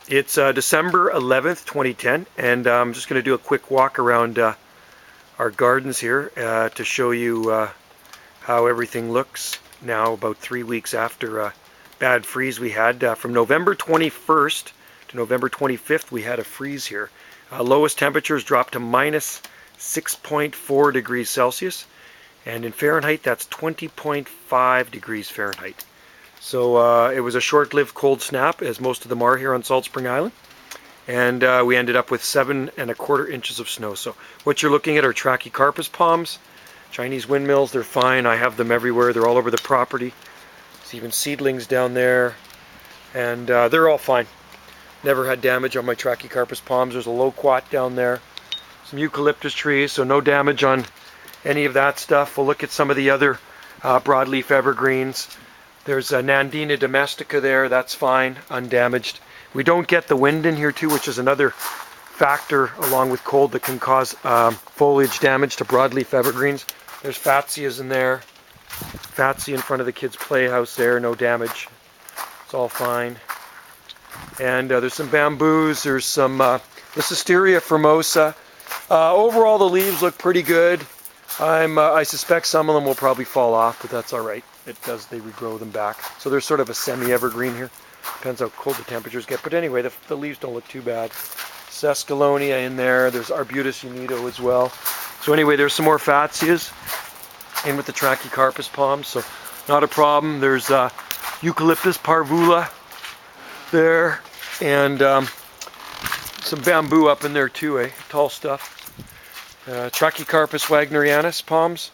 It's December 11th, 2010, and I'm just going to do a quick walk around our gardens here to show you how everything looks now about 3 weeks after a bad freeze we had. From November 21st to November 25th, we had a freeze here. Lowest temperatures dropped to minus 6.4 degrees Celsius, and in Fahrenheit, that's 20.5 degrees Fahrenheit. So it was a short-lived cold snap, as most of them are here on Salt Spring Island. And we ended up with 7¼ inches of snow. So what you're looking at are Trachycarpus palms, Chinese windmills. They're fine. I have them everywhere. They're all over the property. There's even seedlings down there. And they're all fine. Never had damage on my Trachycarpus palms. There's a loquat down there. Some eucalyptus trees, so no damage on any of that stuff. We'll look at some of the other broadleaf evergreens. There's a Nandina domestica there, that's fine, undamaged. We don't get the wind in here too, which is another factor along with cold that can cause foliage damage to broadleaf evergreens. There's Fatsias in there. Fatsia in front of the kids' playhouse there, no damage. It's all fine. And there's some bamboos, there's some Lycisteria formosa. Overall the leaves look pretty good. I suspect some of them will probably fall off, but that's all right. They regrow them back. So there's sort of a semi-evergreen here. Depends how cold the temperatures get. But anyway, the leaves don't look too bad. Sescalonia in there. There's Arbutus unido as well. So anyway, there's some more Fatsias in with the Trachycarpus palms. So not a problem. There's Eucalyptus parvula there. And some bamboo up in there too, tall stuff. Trachycarpus wagnerianus palms.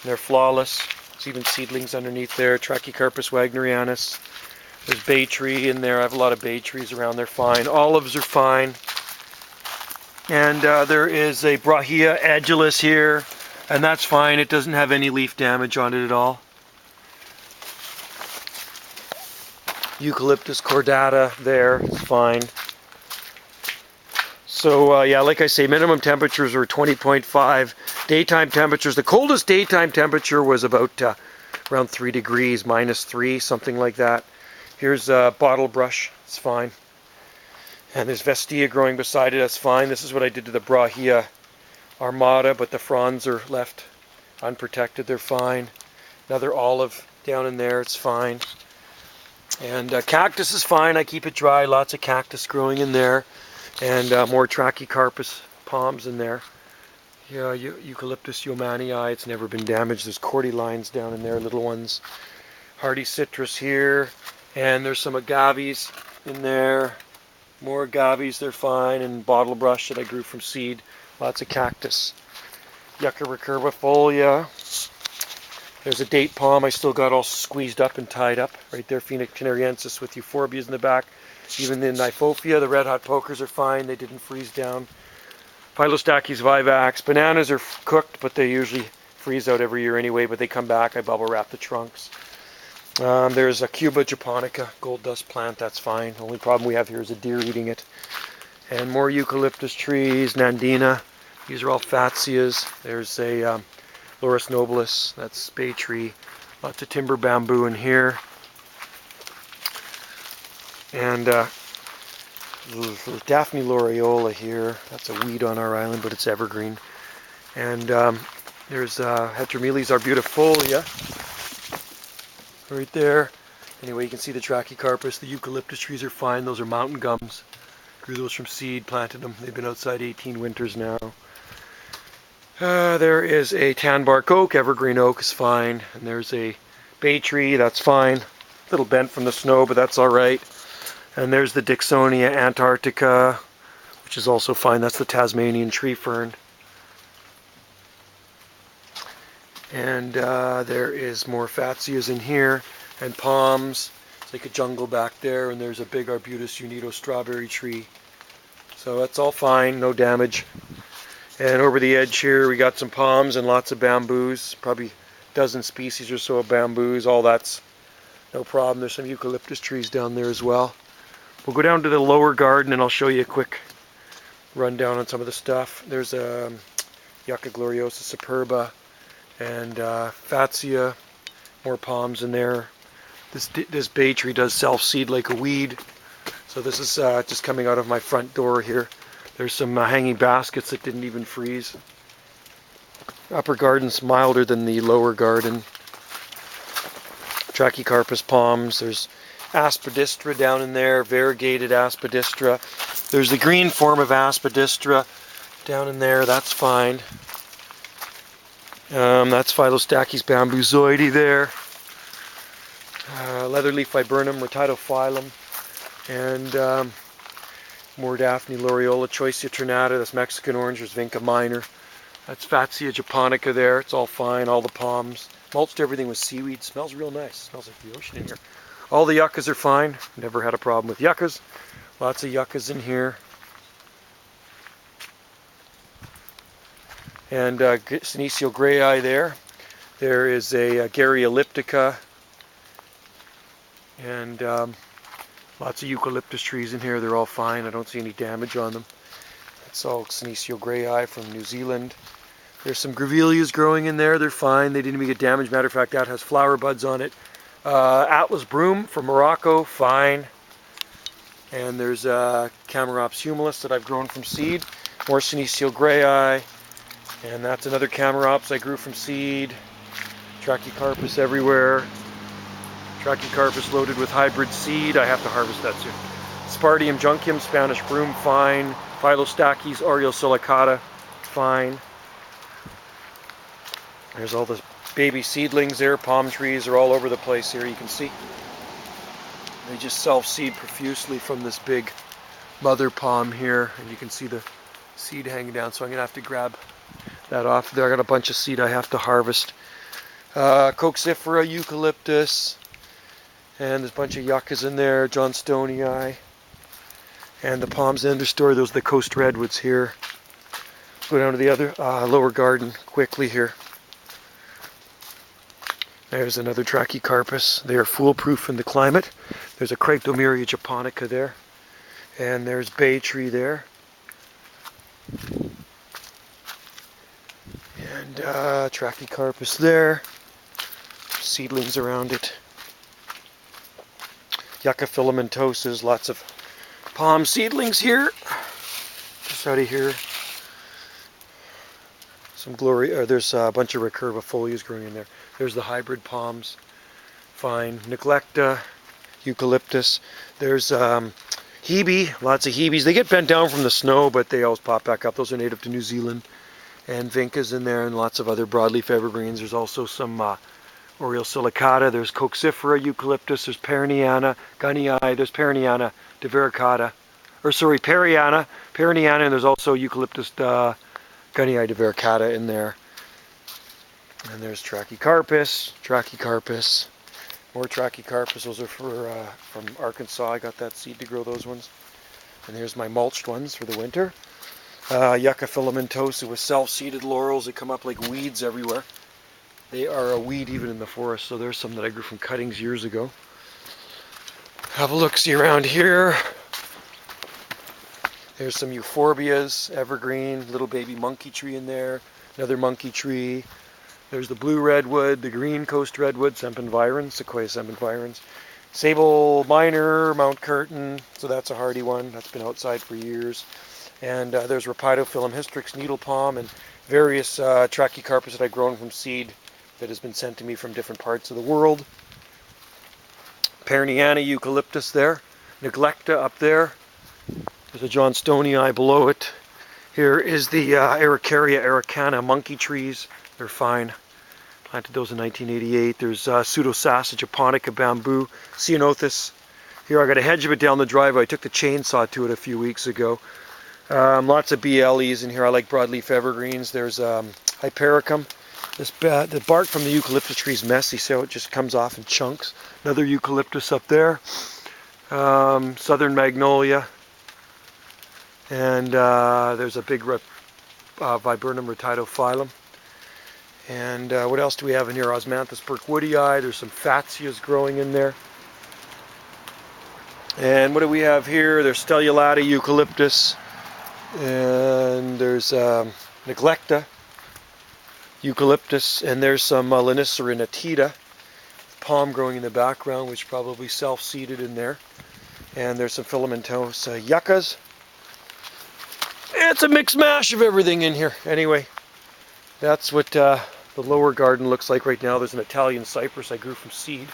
They're flawless. There's even seedlings underneath there. Trachycarpus wagnerianus. There's bay tree in there. I have a lot of bay trees around. They're fine. Olives are fine. And there is a Brahia agilis here, and that's fine. It doesn't have any leaf damage on it at all. Eucalyptus cordata there. It's fine. So yeah, like I say, minimum temperatures were 20.5. Daytime temperatures, the coldest daytime temperature was about around 3 degrees, -3, something like that. Here's bottle brush, it's fine. And there's Vestia growing beside it, that's fine. This is what I did to the Brahia armata, but the fronds are left unprotected, they're fine. Another olive down in there, it's fine. And cactus is fine, I keep it dry, lots of cactus growing in there. And more Trachycarpus palms in there. Yeah, Eucalyptus yeomanii, it's never been damaged. There's cordylines down in there, little ones. Hardy citrus here. And there's some agaves in there. More agaves, they're fine. And bottle brush that I grew from seed. Lots of cactus. Yucca recurvifolia. There's a date palm I still got all squeezed up and tied up. Right there, Phoenix canariensis with euphorbias in the back. Even the Nyphophia, the red hot pokers are fine. They didn't freeze down. Pilostachys vivax. Bananas are cooked, but they usually freeze out every year anyway, but they come back. I bubble wrap the trunks. There's a Cuba japonica, gold dust plant. That's fine. The only problem we have here is a deer eating it. And more eucalyptus trees, Nandina. These are all Fatsias. There's a Laurus nobilis. That's bay tree. Lots of timber bamboo in here. And Daphne laureola here. That's a weed on our island, but it's evergreen. And there's Heteromeles arbutifolia right there. Anyway, you can see the Trachycarpus. The eucalyptus trees are fine. Those are mountain gums. Grew those from seed, planted them. They've been outside 18 winters now. There is a tan bark oak. Evergreen oak is fine. And there's a bay tree. That's fine. A little bent from the snow, but that's all right. And there's the Dicksonia antarctica, which is also fine. That's the Tasmanian tree fern. And there is more Fatsias in here, and palms. It's like a jungle back there, and there's a big Arbutus unido strawberry tree. So that's all fine, no damage. And over the edge here, we got some palms and lots of bamboos. Probably a dozen species or so of bamboos. All that's no problem. There's some eucalyptus trees down there as well. We'll go down to the lower garden and I'll show you a quick rundown on some of the stuff. There's Yucca gloriosa superba and Fatsia, more palms in there. This bay tree does self-seed like a weed. So this is just coming out of my front door here. There's some hanging baskets that didn't even freeze. Upper garden's milder than the lower garden. Trachycarpus palms. There's aspidistra down in there, variegated aspidistra. There's the green form of aspidistra down in there. That's fine. That's Philostachys bambuzoides there. Leatherleaf viburnum, Rotidophyllum, and more Daphne laureola, Choicea ternata. That's Mexican orange. There's Vinca minor. That's Fatsia japonica there. It's all fine. All the palms. Mulched everything with seaweed. Smells real nice. Smells like the ocean in here. All the yuccas are fine. Never had a problem with yuccas. Lots of yuccas in here. And Senecio grayi there. There is a Gary elliptica. And lots of eucalyptus trees in here. They're all fine. I don't see any damage on them. That's all Senecio grayi from New Zealand. There's some grevilleas growing in there. They're fine. They didn't even get damaged. Matter of fact, that has flower buds on it. Atlas broom from Morocco. Fine. And there's Chamaerops humilis that I've grown from seed. More Senecio grayi. And that's another Chamaerops I grew from seed. Trachycarpus everywhere. Trachycarpus loaded with hybrid seed. I have to harvest that soon. Spartium junceum, Spanish broom, fine. Philostachys aureosilicata, fine. There's all the baby seedlings there. Palm trees are all over the place here, you can see. They just self-seed profusely from this big mother palm here. And you can see the seed hanging down, so I'm going to have to grab that off there. I got a bunch of seed I have to harvest. Coxifera, eucalyptus. And there's a bunch of yuccas in there, Johnstonii. And the palms in the understory, those are the coast redwoods here. Go down to the other lower garden quickly here. There's another Trachycarpus. They are foolproof in the climate. There's a Cryptomeria japonica there. And there's bay tree there. And Trachycarpus there. Seedlings around it. Yucca filamentosas, lots of palm seedlings here. Just out of here. Some there's a bunch of recurvifolias growing in there. There's the hybrid palms. Fine. Neglecta, eucalyptus. There's hebe, lots of hebes. They get bent down from the snow, but they always pop back up. Those are native to New Zealand. And vincas in there, and lots of other broadleaf evergreens. There's also some aureosilicata. There's Coxifera, eucalyptus. There's Perniana, Gunnii. There's Perniana divaricata. Periana, and there's also Eucalyptus Gunnii divaricata in there. And there's Trachycarpus, more Trachycarpus. Those are from Arkansas. I got that seed to grow those ones. And here's my mulched ones for the winter. Yucca filamentosa with self-seeded laurels that come up like weeds everywhere. They are a weed even in the forest, so there's some that I grew from cuttings years ago. Have a look-see around here. There's some euphorbias, evergreen, little baby monkey tree in there, another monkey tree. There's the blue redwood, the green coast redwood, sempenvirens, Sequoia sempenvirens. Sable minor, Mount Curtin, so that's a hardy one. That's been outside for years. And there's Rhopidophyllum hystrix, needle palm, and various Trachycarpus that I've grown from seed that has been sent to me from different parts of the world. Perniana eucalyptus there. Neglecta up there. There's a Johnstonii below it. Here is the Ericaria ericana monkey trees. They're fine. Planted those in 1988. There's Pseudosassa japonica bamboo, Ceanothus. Here I got a hedge of it down the driveway. I took the chainsaw to it a few weeks ago. Lots of BLEs in here. I like broadleaf evergreens. There's Hypericum. The bark from the eucalyptus tree is messy, so it just comes off in chunks. Another eucalyptus up there. Southern magnolia. And there's a big viburnum Rotidophyllum. And what else do we have in here? Osmanthus burkwoodii. There's some Fatsias growing in there. And what do we have here? There's Stellulata eucalyptus. And there's Neglecta eucalyptus. And there's some Lanicera natita. Palm growing in the background, which probably self-seeded in there. And there's some filamentous yuccas. It's a mixed mash of everything in here. Anyway, that's what the lower garden looks like right now. There's an Italian cypress I grew from seed.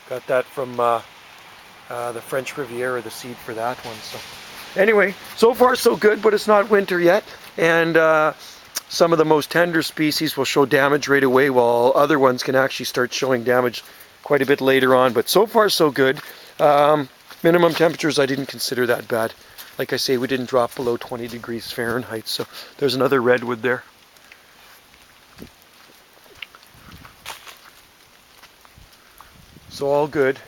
Got that from the French Riviera, the seed for that one. So anyway, so far so good, but it's not winter yet. And some of the most tender species will show damage right away, while other ones can actually start showing damage quite a bit later on. But so far so good. Minimum temperatures I didn't consider that bad. Like I say, we didn't drop below 20 degrees Fahrenheit. So there's another redwood there. So all good.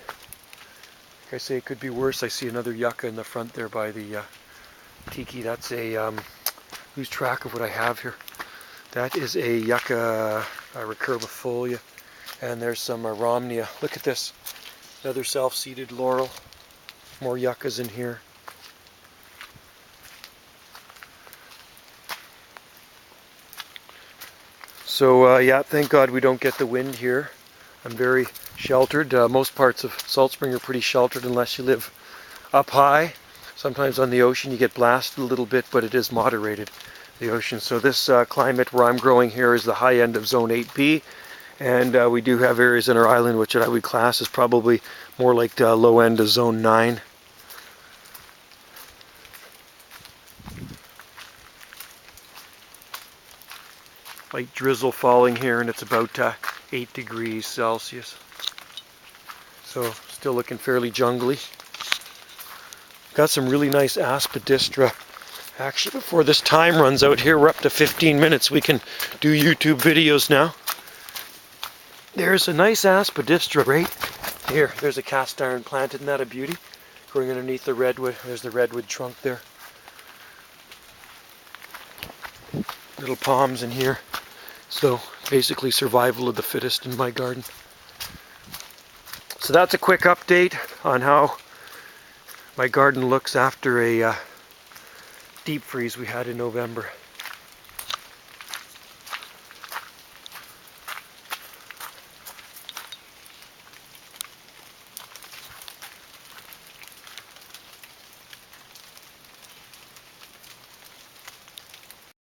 Like I say, it could be worse. I see another yucca in the front there by the tiki. That's a, lose track of what I have here. That is a yucca recurvifolia. And there's some rhamnia. Look at this. Another self-seeded laurel. More yuccas in here. So yeah, thank God we don't get the wind here. I'm very sheltered. Most parts of Salt Spring are pretty sheltered unless you live up high. Sometimes on the ocean you get blasted a little bit, but it is moderated, the ocean. So this climate where I'm growing here is the high end of Zone 8B. And we do have areas in our island which I would class as probably more like the low end of Zone 9. Light drizzle falling here, and it's about 8 degrees Celsius. So still looking fairly jungly. Got some really nice aspidistra. Actually, before this time runs out here, we're up to 15 minutes. We can do YouTube videos now. There's a nice aspidistra right here. There's a cast iron plant. Isn't that a beauty? Growing underneath the redwood. There's the redwood trunk there. Little palms in here. So basically survival of the fittest in my garden. So that's a quick update on how my garden looks after a deep freeze we had in November.